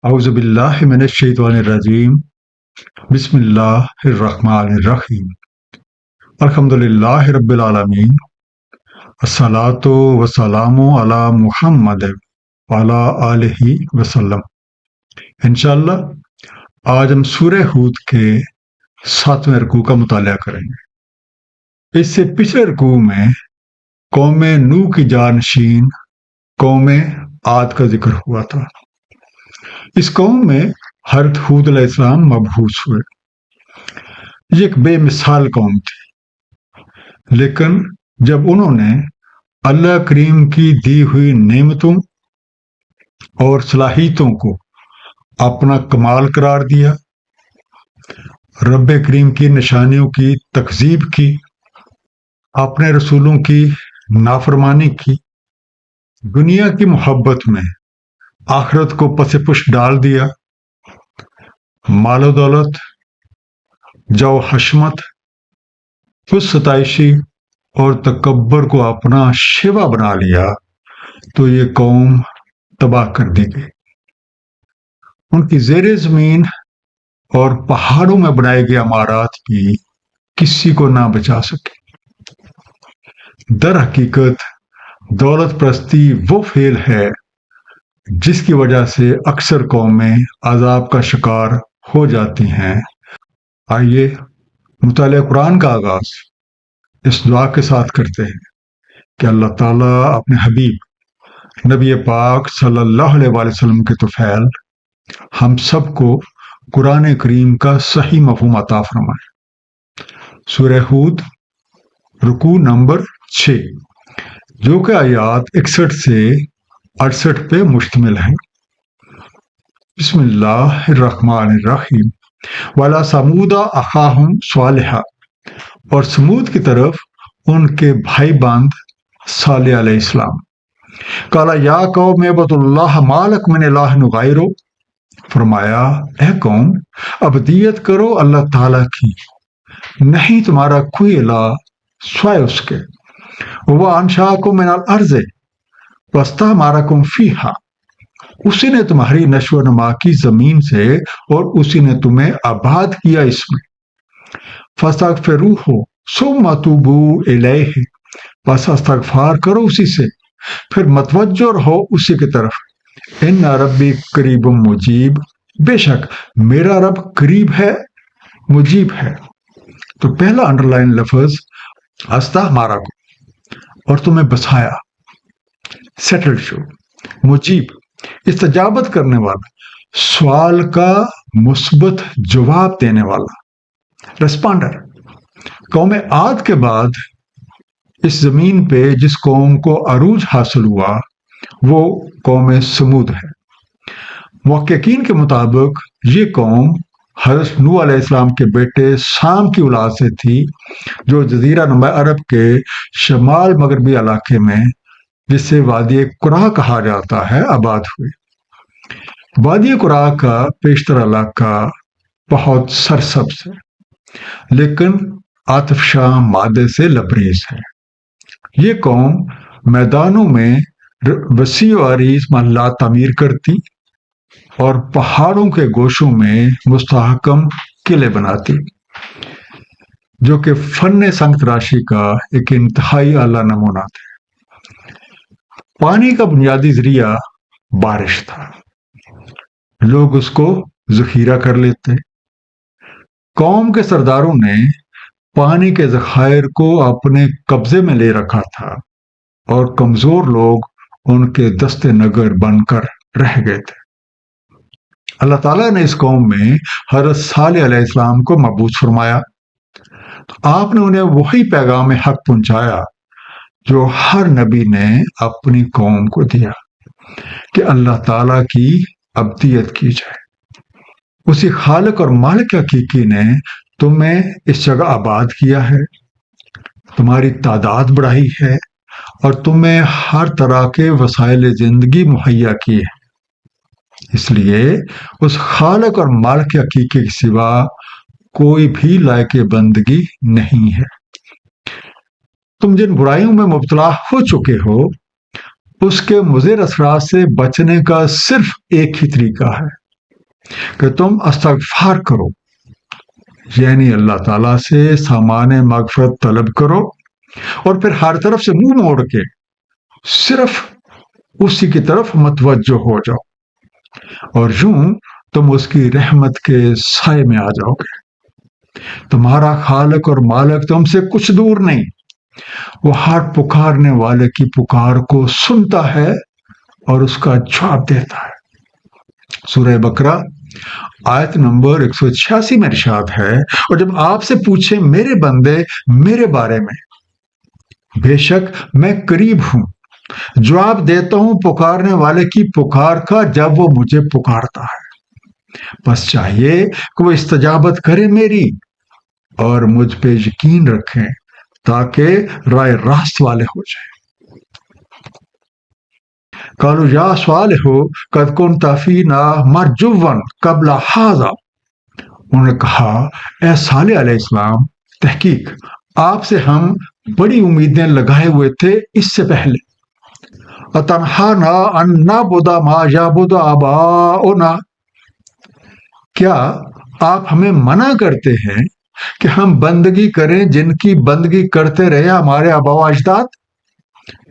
اعوذ باللہ من الشیطان الرجیم بسم اللہ الرحمن الرحیم الحمد للہ رب العالمین الصلاۃ والسلام علی محمد وعلی آلہ وسلم۔ انشاءاللہ آج ہم سورہ ہود کے 7ویں رکوع کا مطالعہ کریں گے۔ اس سے پچھلے رکوع میں قوم نوح کی جانشین قوم عاد کا ذکر ہوا تھا۔ اس قوم میں حضرت ہود علیہ السلام مبعوث ہوئے۔ یہ ایک بے مثال قوم تھی، لیکن جب انہوں نے اللہ کریم کی دی ہوئی نعمتوں اور صلاحیتوں کو اپنا کمال قرار دیا، رب کریم کی نشانیوں کی تکذیب کی، اپنے رسولوں کی نافرمانی کی، دنیا کی محبت میں آخرت کو پس پش ڈال دیا، مال و دولت، جو حشمت، خود ستائشی اور تکبر کو اپنا شیوا بنا لیا، تو یہ قوم تباہ کر دی گئی۔ ان کی زیر زمین اور پہاڑوں میں بنائے گئے عمارات بھی کسی کو نہ بچا سکے۔ در حقیقت دولت پرستی وہ فعل ہے جس کی وجہ سے اکثر قومیں عذاب کا شکار ہو جاتی ہیں۔ آئیے مطالعہ قرآن کا آغاز اس دعا کے ساتھ کرتے ہیں کہ اللہ تعالیٰ اپنے حبیب نبی پاک صلی اللہ علیہ وآلہ وسلم کے طفیل ہم سب کو قرآن کریم کا صحیح مفہوم عطا فرمائے۔ سورہ ہود رکوع نمبر 6، جو کہ آیات 61 سے 68 پہ مشتمل ہے۔ بسم اللہ الرحمن الرحیم۔ وَإِلَىٰ ثَمُودَ أَخَاهُمْ صَالِحًا، اور سمود کی طرف ان کے بھائی باند صالح علیہ السلام۔ قَالَ يَا قَوْمِ اعْبُدُوا اللَّهَ مَا لَكُم مِّنْ إِلَٰهٍ غَيْرُهُ، فرمایا اے قوم عبودیت کرو اللہ تعالیٰ کی، نہیں تمہارا کوئی الہ سوائے اس کے۔ وَأَنشَأَكُم مِّنَ الْأَرْضِ وَاسْتَعْمَرَكُم فِيهَا، اسی نے تمہاری نشو و نما کی زمین سے اور اسی نے تمہیں آباد کیا اس میں۔ فَاسْتَغْفِرُوهُ ثُمَّ تُوبُوا إِلَيْهِ، بس استغفار کرو اسی سے، پھر متوجہ رہو اسی کی طرف۔ إِنَّ رَبِّي قَرِيبٌ مُجِیب، بے شک میرا رب قریب ہے، مجیب ہے۔ تو پہلا انڈر لائن لفظ استعمارکم، اور تمہیں بسایا، سیٹلڈ شو، مجیب استجابت کرنے والا، سوال کا مثبت جواب دینے والا، رسپانڈر۔ قوم عاد کے بعد اس زمین پہ جس قوم کو عروج حاصل ہوا وہ قوم سمود ہے۔ محققین کے مطابق یہ قوم حضرت نوح علیہ السلام کے بیٹے سام کی اولاد سے تھی، جو جزیرہ نما عرب کے شمال مغربی علاقے میں، جسے وادی قرا کہا جاتا ہے، آباد ہوئے۔ وادی قرا کا بیشتر علاقہ بہت سرسبز ہے، لیکن آتشفشاں مادے سے لبریز ہے۔ یہ قوم میدانوں میں وسیع و عریض محلات تعمیر کرتی اور پہاڑوں کے گوشوں میں مستحکم قلعے بناتی، جو کہ فن سنگ تراشی کا ایک انتہائی اعلیٰ نمونہ تھے۔ پانی کا بنیادی ذریعہ بارش تھا، لوگ اس کو ذخیرہ کر لیتے۔ قوم کے سرداروں نے پانی کے ذخائر کو اپنے قبضے میں لے رکھا تھا اور کمزور لوگ ان کے دست نگر بن کر رہ گئے تھے۔ اللہ تعالیٰ نے اس قوم میں حضرت صالح علیہ السلام کو مبعوث فرمایا، تو آپ نے انہیں وہی پیغام حق پہنچایا جو ہر نبی نے اپنی قوم کو دیا، کہ اللہ تعالیٰ کی عبودیت کی جائے۔ اسی خالق اور مالک حقیقی نے تمہیں اس جگہ آباد کیا ہے، تمہاری تعداد بڑھائی ہے اور تمہیں ہر طرح کے وسائل زندگی مہیا کیے ہیں۔ اس لیے اس خالق اور مالک حقیقی کے سوا کوئی بھی لائق بندگی نہیں ہے۔ تم جن برائیوں میں مبتلا ہو چکے ہو، اس کے مضر اثرات سے بچنے کا صرف ایک ہی طریقہ ہے، کہ تم استغفار کرو، یعنی اللہ تعالیٰ سے سامان مغفرت طلب کرو، اور پھر ہر طرف سے منہ موڑ کے صرف اسی کی طرف متوجہ ہو جاؤ، اور یوں تم اس کی رحمت کے سائے میں آ جاؤ گے۔ تمہارا خالق اور مالک تم سے کچھ دور نہیں، وہ ہر پکارنے والے کی پکار کو سنتا ہے اور اس کا جواب دیتا ہے۔ سورہ بقرہ آیت نمبر 186 میں ارشاد ہے، اور جب آپ سے پوچھیں میرے بندے میرے بارے میں، بے شک میں قریب ہوں، جواب دیتا ہوں پکارنے والے کی پکار کا جب وہ مجھے پکارتا ہے۔ بس چاہیے کہ وہ استجابت کرے میری اور مجھ پہ یقین رکھیں تاکہ رائے راست والے ہو جائیں۔ قالوا یا صالح قد كنت فینا مرجوا قبل هذا، انہوں نے کہا اے صالح علیہ السلام، تحقیق آپ سے ہم بڑی امیدیں لگائے ہوئے تھے اس سے پہلے۔ اتنہانا ان نعبد ما یعبد آباؤنا، کیا آپ ہمیں منع کرتے ہیں کہ ہم بندگی کریں جن کی بندگی کرتے رہے ہمارے آباء و اجداد؟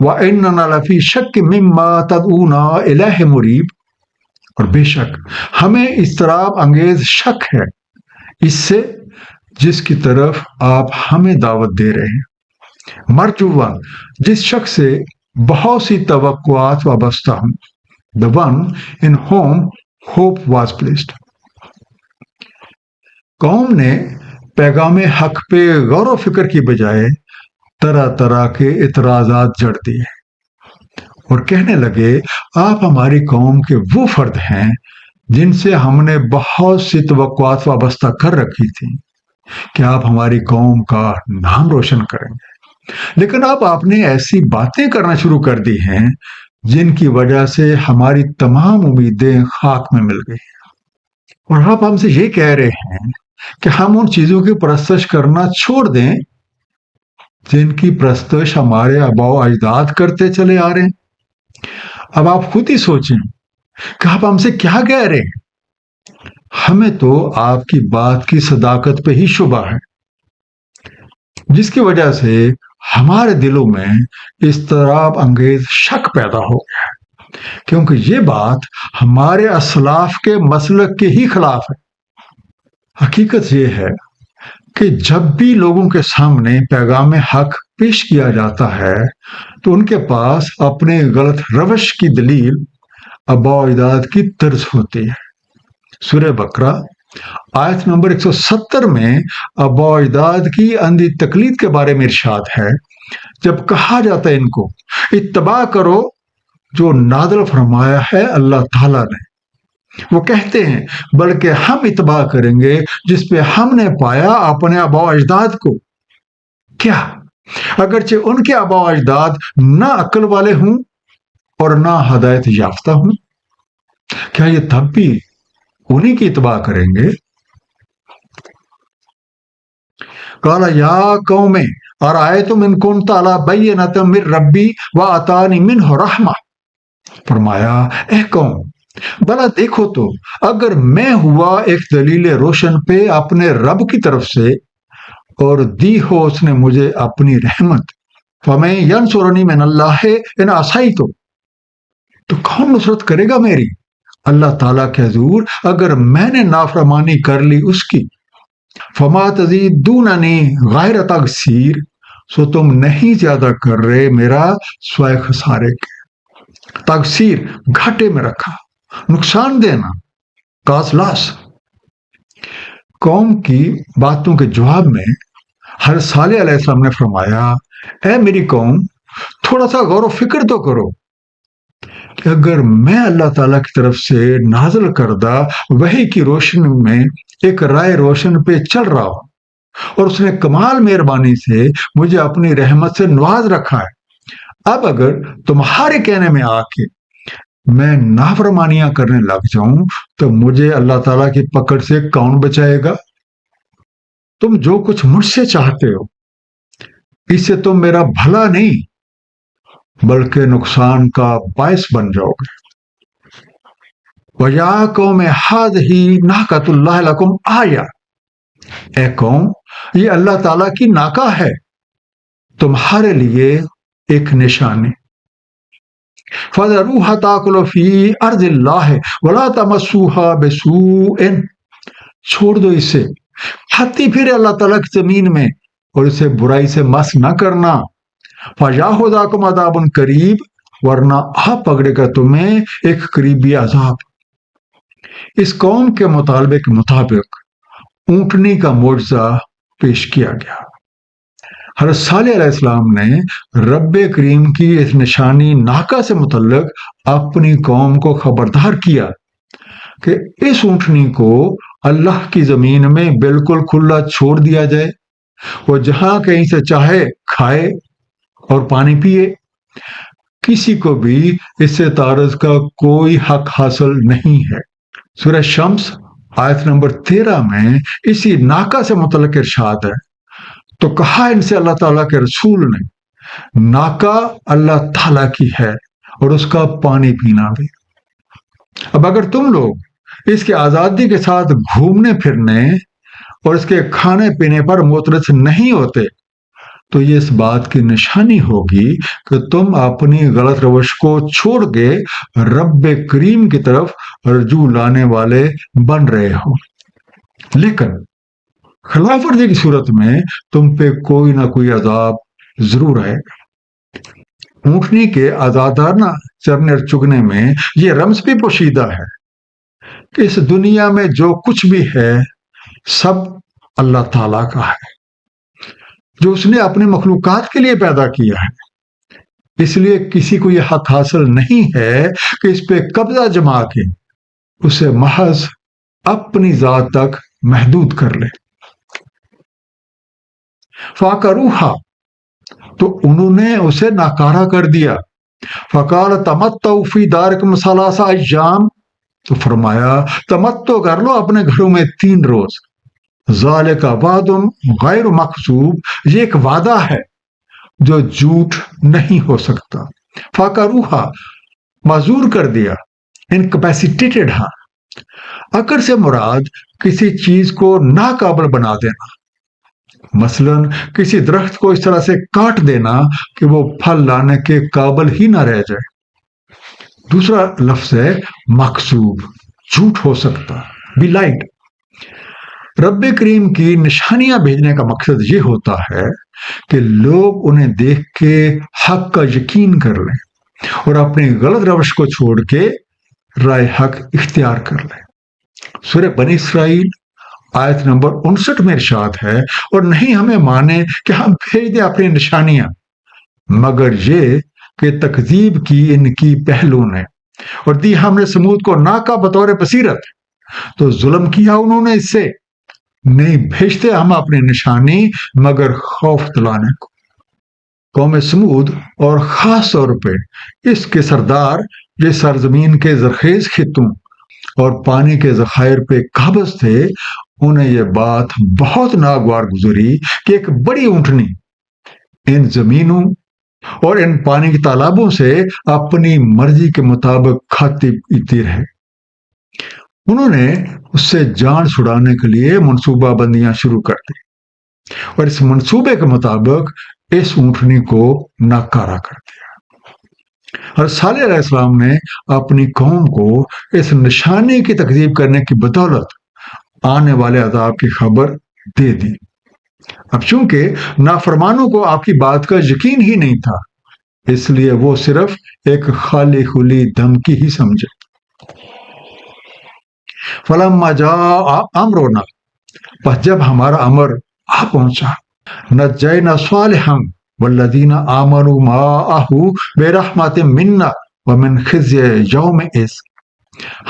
وَإِنَّنَا لَفِي شَكٍّ مِّمَّا تَدْعُونَا إِلَيْهِ مُرِيبٍ، اور بے شک ہمیں اضطراب انگیز شک ہے اس سے جس کی طرف آپ ہمیں دعوت دے رہے ہیں۔ مرجوا، جس شخص سے بہت سی توقعات وابستہ ہوں۔ The one in whom hope was placed۔ قوم نے پیغام حق پہ غور و فکر کی بجائے طرح طرح کے اعتراضات جڑ دیے اور کہنے لگے آپ ہماری قوم کے وہ فرد ہیں جن سے ہم نے بہت سی توقعات وابستہ کر رکھی تھی کہ آپ ہماری قوم کا نام روشن کریں گے، لیکن اب آپ نے ایسی باتیں کرنا شروع کر دی ہیں جن کی وجہ سے ہماری تمام امیدیں خاک میں مل گئی، اور آپ ہم سے یہ کہہ رہے ہیں کہ ہم ان چیزوں کی پرستش کرنا چھوڑ دیں جن کی پرستش ہمارے آباء و اجداد کرتے چلے آ رہے ہیں۔ اب آپ خود ہی سوچیں کہ آپ ہم سے کیا کہہ رہے ہیں؟ ہمیں تو آپ کی بات کی صداقت پہ ہی شبہ ہے، جس کی وجہ سے ہمارے دلوں میں اضطراب انگیز شک پیدا ہو گیا ہے، کیونکہ یہ بات ہمارے اسلاف کے مسلک کے ہی خلاف ہے۔ حقیقت یہ ہے کہ جب بھی لوگوں کے سامنے پیغام حق پیش کیا جاتا ہے تو ان کے پاس اپنے غلط روش کی دلیل آباء و اجداد کی طرز ہوتی ہے۔ سورہ بقرہ آیت نمبر 170 میں آباء و اجداد کی اندھی تقلید کے بارے میں ارشاد ہے، جب کہا جاتا ہے ان کو اتباع کرو جو نازل فرمایا ہے اللہ تعالیٰ نے، وہ کہتے ہیں بلکہ ہم اتباع کریں گے جس پہ ہم نے پایا اپنے آباء و اجداد کو۔ کیا اگرچہ ان کے آباء و اجداد نہ عقل والے ہوں اور نہ ہدایت یافتہ ہوں، کیا یہ تب بھی انہی کی اتباع کریں گے؟ قال یا قوم ارأیتم ان کنت علی بینۃ من ربی وآتانی منہ رحمہ، فرمایا اے قوم بھلا دیکھو تو اگر میں ہوا ایک دلیل روشن پہ اپنے رب کی طرف سے اور دی ہو اس نے مجھے اپنی رحمت، فَمَن يَنصُرُنِي مِنَ اللَّهِ إِنْ عَصَيْتُ، تو کون نصرت کرے گا میری اللہ تعالیٰ کے حضور اگر میں نے نافرمانی کر لی اس کی؟ فَمَا تَزِيدُونَنِي غَيْرَ تَخْسِيرٍ، سو تم نہیں زیادہ کر رہے میرا سوائے خسارے کے۔ تخسیر گھاٹے میں رکھا، نقصان دینا، کاز لاس۔ قوم کی باتوں کے جواب میں حضرت صالح علیہ السلام نے فرمایا اے میری قوم تھوڑا سا غور و فکر تو کرو کہ اگر میں اللہ تعالیٰ کی طرف سے نازل کردہ وحی کی روشنی میں ایک رائے روشن پہ چل رہا ہوں اور اس نے کمال مہربانی سے مجھے اپنی رحمت سے نواز رکھا ہے، اب اگر تمہارے کہنے میں آ کے میں نافرمانیاں کرنے لگ جاؤں تو مجھے اللہ تعالیٰ کی پکڑ سے کون بچائے گا؟ تم جو کچھ مجھ سے چاہتے ہو اس سے تم میرا بھلا نہیں بلکہ نقصان کا باعث بن جاؤ گے۔ وَيَا قَوْمِ هَٰذِهِ نَاقَةُ اللَّهِ لَكُمْ آیَةٌ، اے قوم یہ اللہ تعالیٰ کی ناکہ ہے تمہارے لیے ایک نشانی. فَذَرُوهَا تَأْكُلُ فِي أَرْضِ اللَّهِ وَلَا تَمَسُّوهَا بِسُوءٍ، چھوڑ دو اسے، کھاتی پھرے اللہ تعالیٰ کی زمین میں اور اسے برائی سے مس نہ کرنا. فَيَأْخُذَكُمْ عَذَابٌ قَرِيبٌ، ورنہ آ پکڑے گا تمہیں ایک قریبی عذاب. اس قوم کے مطالبے کے مطابق اونٹنی کا معجزہ پیش کیا گیا. حضرت صالح علیہ السلام نے رب کریم کی اس نشانی ناکہ سے متعلق اپنی قوم کو خبردار کیا کہ اس اونٹنی کو اللہ کی زمین میں بالکل کھلا چھوڑ دیا جائے، وہ جہاں کہیں سے چاہے کھائے اور پانی پیے، کسی کو بھی اس سے تعرض کا کوئی حق حاصل نہیں ہے. سورہ شمس آیت نمبر 13 میں اسی ناکہ سے متعلق ارشاد ہے. تو کہا ان سے اللہ تعالیٰ کے رسول نے، ناکہ اللہ تعالیٰ کی ہے اور اس کا پانی پینا بھی. اب اگر تم لوگ اس کے آزادی کے ساتھ گھومنے پھرنے اور اس کے کھانے پینے پر معترض نہیں ہوتے تو یہ اس بات کی نشانی ہوگی کہ تم اپنی غلط روش کو چھوڑ کے رب کریم کی طرف رجوع لانے والے بن رہے ہو. لیکن خلاف ورزی کی صورت میں تم پہ کوئی نہ کوئی عذاب ضرور آئے گا. اونٹنی کے آزادانہ چرنے اور چگنے میں یہ رمز بھی پوشیدہ ہے کہ اس دنیا میں جو کچھ بھی ہے سب اللہ تعالیٰ کا ہے، جو اس نے اپنی مخلوقات کے لیے پیدا کیا ہے. اس لیے کسی کو یہ حق حاصل نہیں ہے کہ اس پہ قبضہ جما کے اسے محض اپنی ذات تک محدود کر لے. فَعَقَرُوهَا، تو انہوں نے اسے ناکارہ کر دیا. فَقَالَ تَمَتَّعُوا فِي دَارِكُمْ ثَلَاثَ أَيَّامٍ، تو فرمایا تمتع کر لو اپنے گھروں میں 3 روز. ذَلِكَ وَعْدٌ غَيْرُ مَكْذُوبٍ، یہ ایک وعدہ ہے جو جھوٹ نہیں ہو سکتا. فَعَقَرُوهَا، معذور کر دیا، انکیپیسیٹیٹڈ. ہاں، عقر سے مراد کسی چیز کو ناقابل بنا دینا، مثلا کسی درخت کو اس طرح سے کاٹ دینا کہ وہ پھل لانے کے قابل ہی نہ رہ جائے. دوسرا لفظ ہے مکذوب، جھوٹ ہو سکتا، بی لائٹ. رب کریم کی نشانیاں بھیجنے کا مقصد یہ ہوتا ہے کہ لوگ انہیں دیکھ کے حق کا یقین کر لیں اور اپنی غلط روش کو چھوڑ کے رائے حق اختیار کر لیں. سورہ بنی اسرائیل آیت نمبر 59 میں ارشاد ہے، اور نہیں ہمیں مانے کہ ہم بھیج دیں اپنی نشانیاں مگر یہ کہ تکذیب کی ان کی پہلو نے، اور دی ہم نے سمود کو ناکہ بطور بصیرت، تو ظلم کیا انہوں نے اس سے. نہیں بھیجتے ہم اپنی نشانی مگر خوف دلانے کو. قوم سمود اور خاص طور پہ اس کے سردار جو سرزمین کے زرخیز خطوں اور پانی کے ذخائر پہ قابض تھے، انہیں یہ بات بہت ناگوار گزری کہ ایک بڑی اونٹنی ان زمینوں اور ان پانی کے تالابوں سے اپنی مرضی کے مطابق کھاتی پیتی رہے. انہوں نے اس سے جان چھڑانے کے لیے منصوبہ بندیاں شروع کر دی اور اس منصوبے کے مطابق اس اونٹنی کو ناکارہ کر دیا. اور صالح علیہ السلام نے اپنی قوم کو اس نشانی کی تکذیب کرنے کی بدولت آنے والے عذاب کی خبر دے دی. اب چونکہ نافرمانوں کو آپ کی بات کا یقین ہی نہیں تھا، اس لیے وہ صرف ایک خالی خلی دھمکی ہی سمجھے. فَلَمَّا جَاءَ أَمْرُنَا، پس جب ہمارا امر آ پہنچا، نَجَّيْنَا صَالِحًا وَالَّذِينَ آمَنُوا مَعَهُ بِرَحْمَةٍ مِنَّا وَمِنْ خِزْيِ يَوْمِئِذٍ،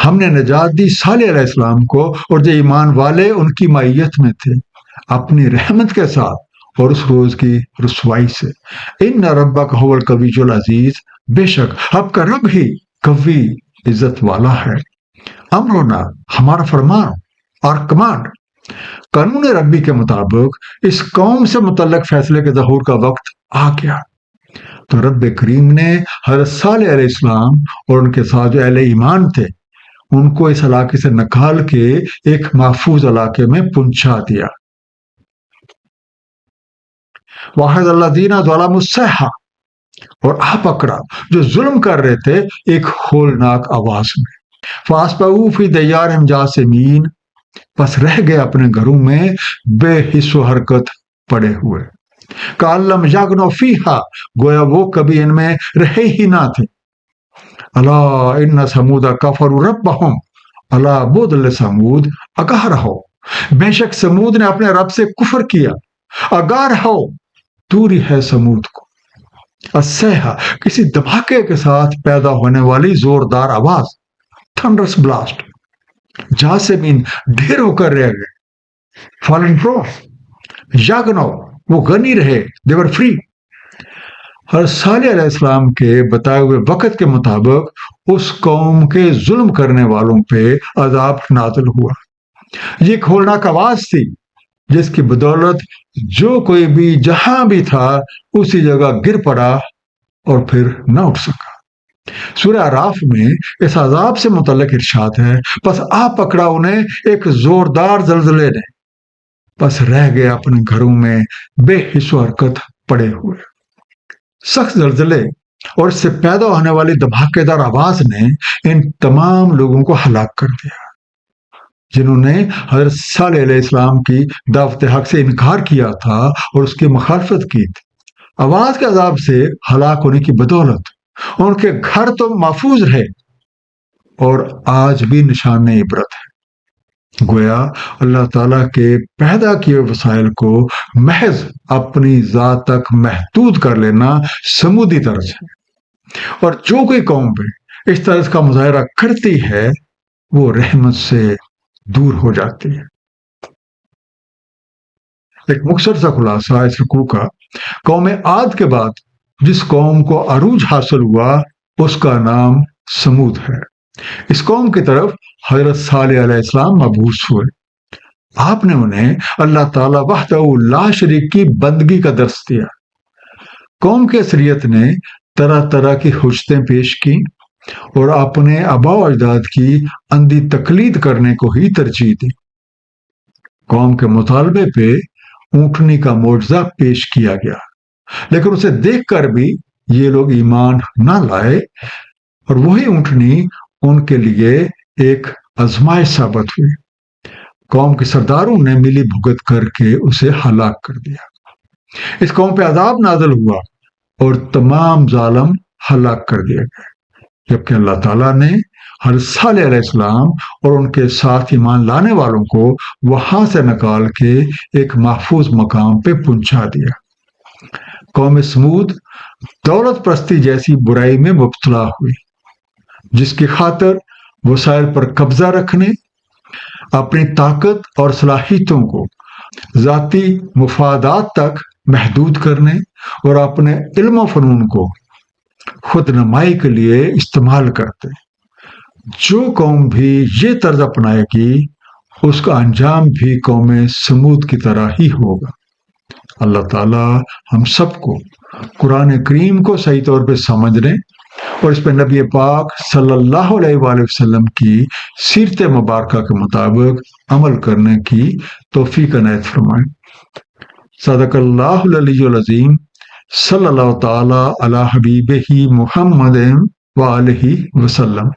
ہم نے نجات دی صالح علیہ السلام کو اور جو ایمان والے ان کی معیت میں تھے اپنی رحمت کے ساتھ اور اس روز کی رسوائی سے. ان ربک هو القوی العزیز، بے شک آپ کا رب ہی قوی عزت والا ہے. امرنا، ہمارا فرمان اور کمانڈ، قانون ربی کے مطابق اس قوم سے متعلق فیصلے کے ظہور کا وقت آ گیا. تو رب کریم نے حضرت صالح علیہ السلام اور ان کے ساتھ جو اہل ایمان تھے ان کو اس علاقے سے نکال کے ایک محفوظ علاقے میں پہنچا دیا. واحد اللہ دینا ظلم الصیحہ، اور آ پکڑا جو ظلم کر رہے تھے ایک ہولناک آواز میں. فاصبحوا فی دیارہم جاثمین، بس رہ گئے اپنے گھروں میں بے حس و حرکت پڑے ہوئے. کأن لم یغنوا فیہا، گویا وہ کبھی ان میں رہے ہی نہ تھے. الا ان ثمود کفروا ربہم، الا بعدا لثمود، آگاہ رہو، بے شک سمود نے اپنے رب سے کفر کیا. آگاہ رہو، دوری ہے سمود کو. الصیحہ، کسی دھماکے کے ساتھ پیدا ہونے والی زوردار آواز، تھنڈرس بلاسٹ. جاسمین، ڈھیر ہو کر رہ گئے. فالن پروف، یاگنو، وہ غنی رہے، دیور فری. حضرت صالح علیہ السلام کے بتائے ہوئے وقت کے مطابق اس قوم کے ظلم کرنے والوں پہ عذاب نازل ہوا. یہ ایک ہولناک آواز تھی جس کی بدولت جو کوئی بھی جہاں بھی تھا اسی جگہ گر پڑا اور پھر نہ اٹھ سکا. سورہ اعراف میں اس عذاب سے متعلق ارشاد ہے، پس آ پکڑا انہیں ایک زوردار زلزلے نے، پس رہ گئے اپنے گھروں میں بے حس و حرکت پڑے ہوئے. سخت زلزلے اور اس سے پیدا ہونے والی دھماکے دار آواز نے ان تمام لوگوں کو ہلاک کر دیا جنہوں نے حضرت صالح علیہ السلام کی دعوت حق سے انکار کیا تھا اور اس کی مخالفت کی تھی. آواز کے عذاب سے ہلاک ہونے کی بدولت ان کے گھر تو محفوظ رہے اور آج بھی نشان عبرت ہے. گویا اللہ تعالیٰ کے پیدا کیے وسائل کو محض اپنی ذات تک محدود کر لینا سمودی طرز ہے، اور جو کوئی قوم پہ اس طرز کا مظاہرہ کرتی ہے وہ رحمت سے دور ہو جاتی ہے. ایک مختصر سا خلاصہ اس رکوع کا، قوم عاد کے بعد جس قوم کو عروج حاصل ہوا اس کا نام سمود ہے. اس قوم کی طرف حضرت صالح علیہ السلام مبعوث ہوئے. آپ نے انہیں اللہ تعالیٰ وحدہ لا شریک کی بندگی کا درس دیا. قوم کے اکثریت نے طرح طرح کی حجتیں پیش کی اور اپنے آباء و اجداد کی اندھی تقلید کرنے کو ہی ترجیح دی. قوم کے مطالبے پہ اونٹنی کا معجزہ پیش کیا گیا، لیکن اسے دیکھ کر بھی یہ لوگ ایمان نہ لائے اور وہی اونٹنی ان کے لیے ایک آزمائش ثابت ہوئی. قوم کے سرداروں نے ملی بھگت کر کے اسے ہلاک کر دیا. اس قوم پہ عذاب نازل ہوا اور تمام ظالم ہلاک کر دیے گئے، جبکہ اللہ تعالیٰ نے حضرت صالح علیہ السلام اور ان کے ساتھ ایمان لانے والوں کو وہاں سے نکال کے ایک محفوظ مقام پہ پہنچا دیا. قوم سمود دولت پرستی جیسی برائی میں مبتلا ہوئی، جس کی خاطر وسائل پر قبضہ رکھنے، اپنی طاقت اور صلاحیتوں کو ذاتی مفادات تک محدود کرنے اور اپنے علم و فنون کو خود نمائی کے لیے استعمال کرتے. جو قوم بھی یہ طرز اپنائے گی اس کا انجام بھی قوم سمود کی طرح ہی ہوگا. اللہ تعالیٰ ہم سب کو قرآن کریم کو صحیح طور پہ سمجھنے اور اس پہ نبی پاک صلی اللہ علیہ وآلہ وسلم کی سیرت مبارکہ کے مطابق عمل کرنے کی توفیق عنایت فرمائے. صدق اللہ العلی العظیم. صلی اللہ تعالی علی حبیبہ محمد وآلہ وسلم.